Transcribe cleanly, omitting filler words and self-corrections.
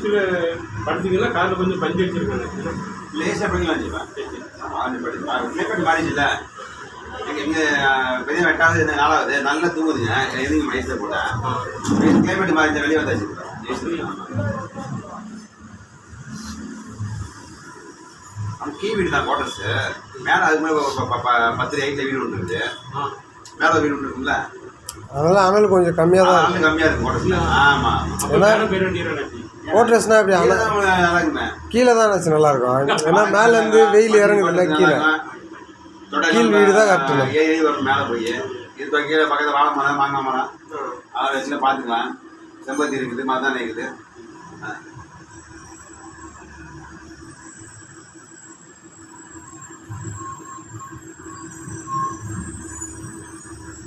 ஏசியில் படுத்திங்கன்னா காலில் கொஞ்சம் பஞ்சு வச்சுருக்காங்க. லேசாக பண்ணிக்கலாம் கிளைமேட் மாறிச்சுல்ல. எங்கே பெரிய வெட்டாவது இந்த 4வது நல்லா தூங்குதுங்க. எதுங்க லேசில் போட்டேன். கிளைமேட் மாறிச்ச வெளியே வந்தாச்சு. நம்ம கீ வீடு தான் குவார்டர்ஸு. மேலே அதுக்கு மேலே 10 8 வீடு ஒன்று இருக்குது. மேலே வீடு ஒன்று இருக்குங்களா, அதனால அனல் கொஞ்சம் கம்மியாக தான் அனல் கம்மியாக இருக்கும் குவார்டர்ஸில். ஆமாம், குவார்டர்ஸ்னால் அப்படி அனல் நல்லா இருக்குமே. கீழே தான் ஆச்சு நல்லாயிருக்கும். ஏன்னா மேலேருந்து வெயில் இறங்குதுல்ல, கீழே கீழ் வீடு தான் கட்டணும். ஏறி வரும் மேலே போய் இது கீழே பக்கத்தில் வாழை மரம் மாங்காய் மரம் அதை வச்சுலாம் பார்த்துக்கலாம். செம்பருத்தி இருக்குது, மருதாணி இருக்குது.